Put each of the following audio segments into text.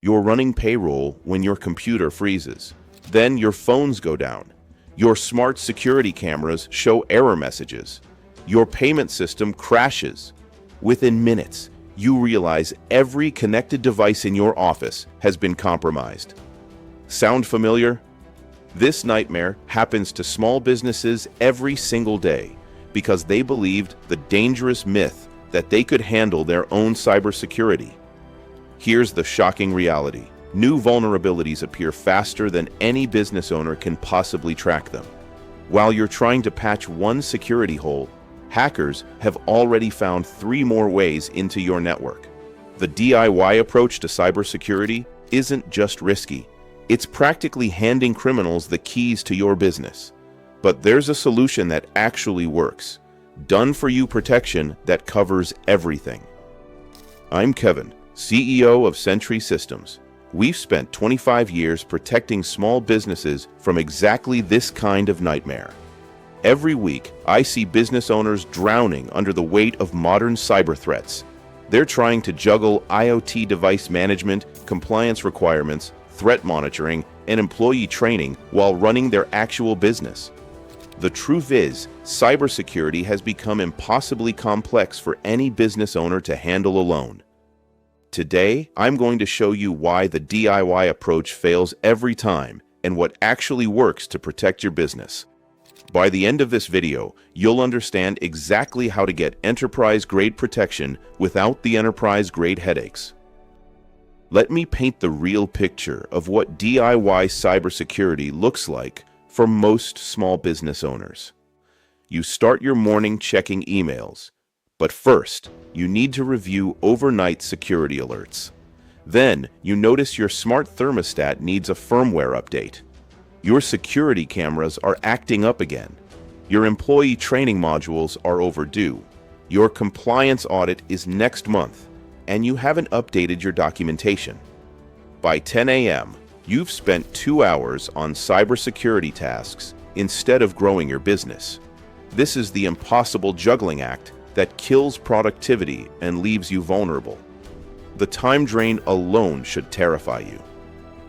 You're running payroll when your computer freezes. Then your phones go down. Your smart security cameras show error messages. Your payment system crashes. Within minutes, you realize every connected device in your office has been compromised. Sound familiar? This nightmare happens to small businesses every single day because they believed the dangerous myth that they could handle their own cybersecurity. Here's the shocking reality. New vulnerabilities appear faster than any business owner can possibly track them. While you're trying to patch one security hole, hackers have already found 3 more ways into your network. The DIY approach to cybersecurity isn't just risky. It's practically handing criminals the keys to your business. But there's a solution that actually works. Done-for-you protection that covers everything. I'm Kevin, CEO of Sentry Systems. We've spent 25 years protecting small businesses from exactly this kind of nightmare. Every week, I see business owners drowning under the weight of modern cyber threats. They're trying to juggle IoT device management, compliance requirements, threat monitoring, and employee training while running their actual business. The truth is, cybersecurity has become impossibly complex for any business owner to handle alone. Today, I'm going to show you why the DIY approach fails every time and what actually works to protect your business. By the end of this video, you'll understand exactly how to get enterprise-grade protection without the enterprise-grade headaches. Let me paint the real picture of what DIY cybersecurity looks like for most small business owners. You start your morning checking emails, but first, you need to review overnight security alerts. Then, you notice your smart thermostat needs a firmware update. Your security cameras are acting up again. Your employee training modules are overdue. Your compliance audit is next month, and you haven't updated your documentation. By 10 a.m., you've spent 2 hours on cybersecurity tasks instead of growing your business. This is the impossible juggling act that kills productivity and leaves you vulnerable. The time drain alone should terrify you.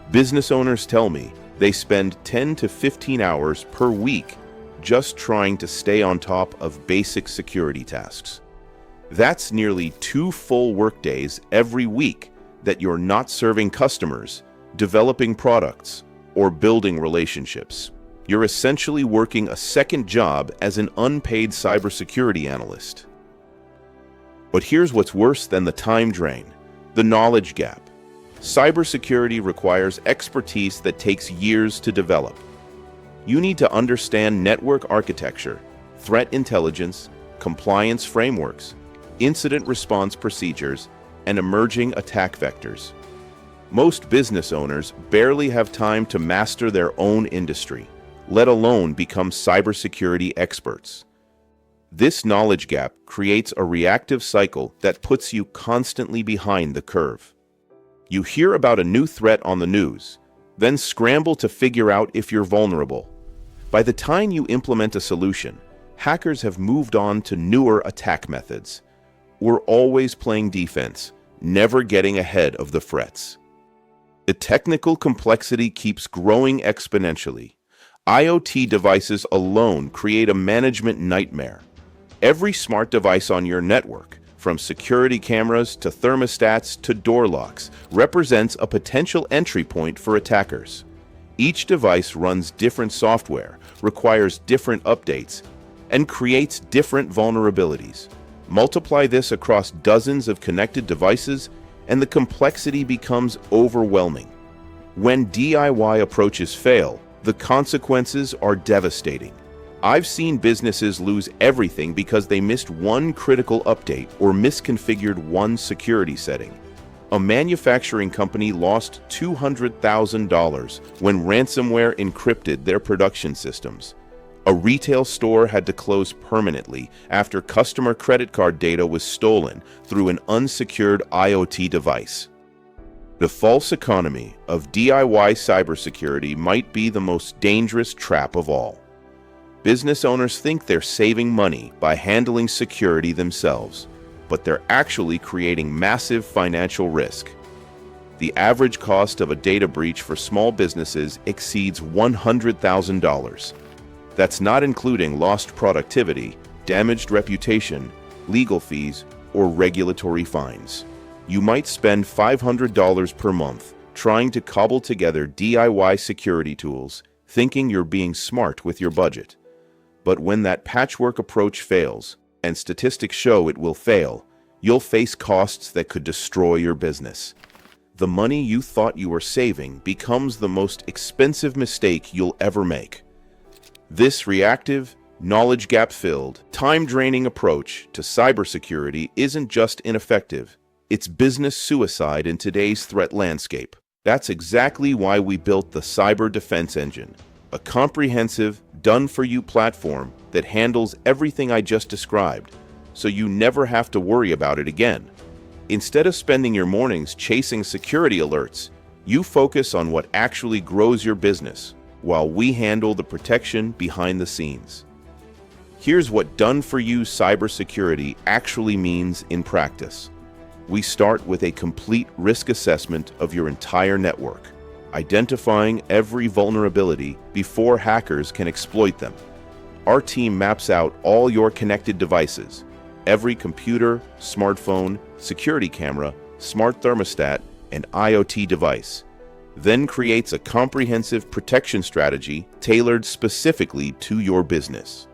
Business owners tell me they spend 10 to 15 hours per week just trying to stay on top of basic security tasks. That's nearly 2 full workdays every week that you're not serving customers, developing products, or building relationships. You're essentially working a second job as an unpaid cybersecurity analyst. But here's what's worse than the time drain: the knowledge gap. Cybersecurity requires expertise that takes years to develop. You need to understand network architecture, threat intelligence, compliance frameworks, incident response procedures, and emerging attack vectors. Most business owners barely have time to master their own industry, let alone become cybersecurity experts. This knowledge gap creates a reactive cycle that puts you constantly behind the curve. You hear about a new threat on the news, then scramble to figure out if you're vulnerable. By the time you implement a solution, hackers have moved on to newer attack methods. We're always playing defense, never getting ahead of the threats. The technical complexity keeps growing exponentially. IoT devices alone create a management nightmare. Every smart device on your network, from security cameras to thermostats to door locks, represents a potential entry point for attackers. Each device runs different software, requires different updates, and creates different vulnerabilities. Multiply this across dozens of connected devices, and the complexity becomes overwhelming. When DIY approaches fail, the consequences are devastating. I've seen businesses lose everything because they missed one critical update or misconfigured one security setting. A manufacturing company lost $200,000 when ransomware encrypted their production systems. A retail store had to close permanently after customer credit card data was stolen through an unsecured IoT device. The false economy of DIY cybersecurity might be the most dangerous trap of all. Business owners think they're saving money by handling security themselves, but they're actually creating massive financial risk. The average cost of a data breach for small businesses exceeds $100,000. That's not including lost productivity, damaged reputation, legal fees, or regulatory fines. You might spend $500 per month trying to cobble together DIY security tools, thinking you're being smart with your budget. But when that patchwork approach fails, and statistics show it will fail, you'll face costs that could destroy your business. The money you thought you were saving becomes the most expensive mistake you'll ever make. This reactive, knowledge gap-filled, time-draining approach to cybersecurity isn't just ineffective, it's business suicide in today's threat landscape. That's exactly why we built the Cyber Defense Engine, a comprehensive, done-for-you platform that handles everything I just described, so you never have to worry about it again. Instead of spending your mornings chasing security alerts, you focus on what actually grows your business, while we handle the protection behind the scenes. Here's what done-for-you cybersecurity actually means in practice. We start with a complete risk assessment of your entire network, identifying every vulnerability before hackers can exploit them. Our team maps out all your connected devices, every computer, smartphone, security camera, smart thermostat, and IoT device, then creates a comprehensive protection strategy tailored specifically to your business.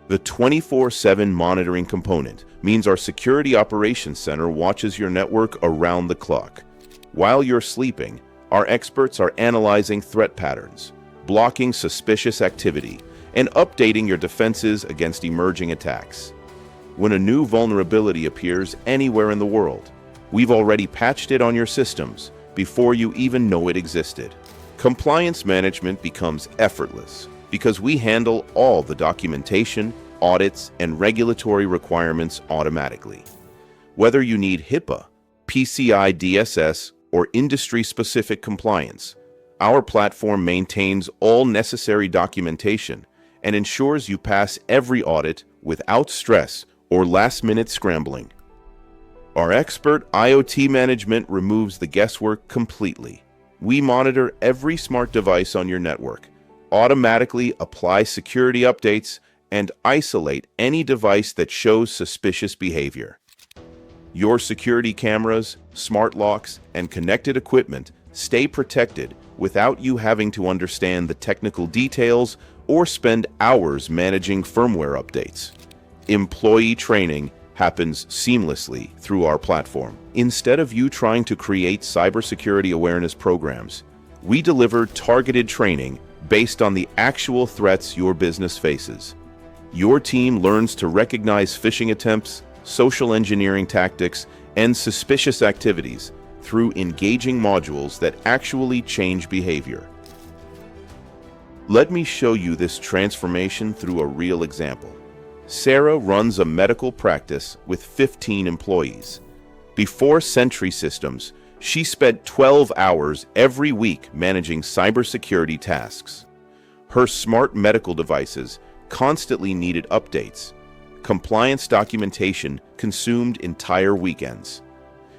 The 24/7 monitoring component means our Security Operations Center watches your network around the clock. While you're sleeping, our experts are analyzing threat patterns, blocking suspicious activity, and updating your defenses against emerging attacks. When a new vulnerability appears anywhere in the world, we've already patched it on your systems before you even know it existed. Compliance management becomes effortless because we handle all the documentation, audits, and regulatory requirements automatically. Whether you need HIPAA, PCI DSS, or industry-specific compliance, our platform maintains all necessary documentation and ensures you pass every audit without stress or last-minute scrambling. Our expert IoT management removes the guesswork completely. We monitor every smart device on your network, automatically apply security updates, and isolate any device that shows suspicious behavior. Your security cameras, smart locks, and connected equipment stay protected without you having to understand the technical details or spend hours managing firmware updates. Employee training happens seamlessly through our platform. Instead of you trying to create cybersecurity awareness programs, we deliver targeted training based on the actual threats your business faces. Your team learns to recognize phishing attempts, social engineering tactics, and suspicious activities through engaging modules that actually change behavior. Let me show you this transformation through a real example. Sarah runs a medical practice with 15 employees. Before Sentry systems, she spent 12 hours every week managing cybersecurity tasks. Her smart medical devices constantly needed updates. Compliance documentation consumed entire weekends.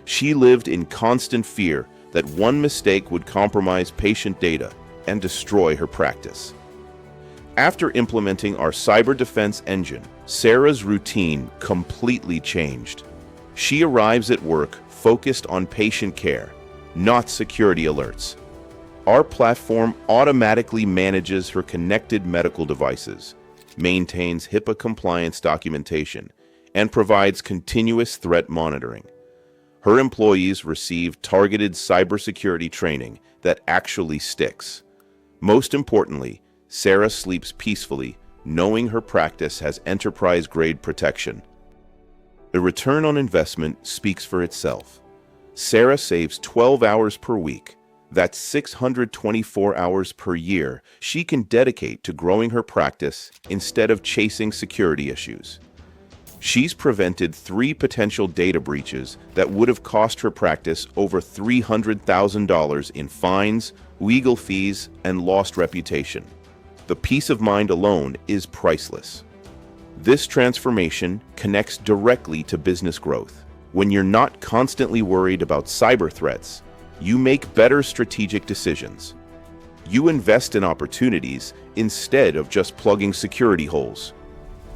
She lived in constant fear that one mistake would compromise patient data and destroy her practice. After implementing our cyber defense engine, Sarah's routine completely changed. She arrives at work focused on patient care, not security alerts. Our platform automatically manages her connected medical devices, maintains HIPAA compliance documentation, and provides continuous threat monitoring. Her employees receive targeted cybersecurity training that actually sticks. Most importantly, Sarah sleeps peacefully, knowing her practice has enterprise-grade protection. The return on investment speaks for itself. Sarah saves 12 hours per week. That's 624 hours per year she can dedicate to growing her practice instead of chasing security issues. She's prevented 3 potential data breaches that would have cost her practice over $300,000 in fines, legal fees, and lost reputation. The peace of mind alone is priceless. This transformation connects directly to business growth. When you're not constantly worried about cyber threats, You make better strategic decisions. You invest in opportunities instead of just plugging security holes.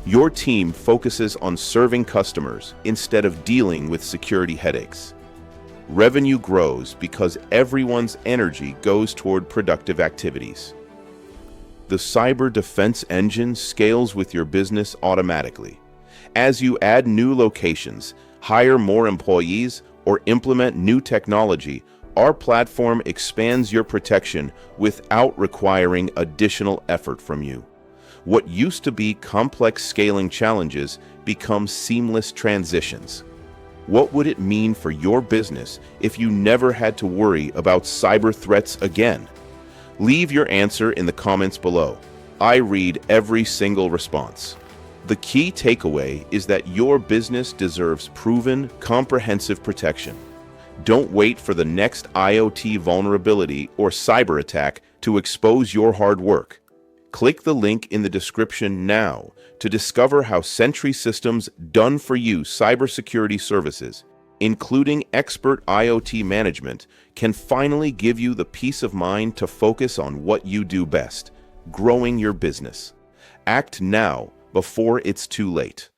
Your team focuses on serving customers instead of dealing with security headaches. Revenue grows because everyone's energy goes toward productive activities. The cyber defense engine scales with your business automatically. As you add new locations, hire more employees, or implement new technology, our platform expands your protection without requiring additional effort from you. What used to be complex scaling challenges become seamless transitions. What would it mean for your business if you never had to worry about cyber threats again? Leave your answer in the comments below. I read every single response. The key takeaway is that your business deserves proven, comprehensive protection. Don't wait for the next IoT vulnerability or cyber attack to expose your hard work. Click the link in the description now to discover how Sentry Systems' done-for-you cybersecurity services, including expert IoT management, can finally give you the peace of mind to focus on what you do best, growing your business. Act now before it's too late.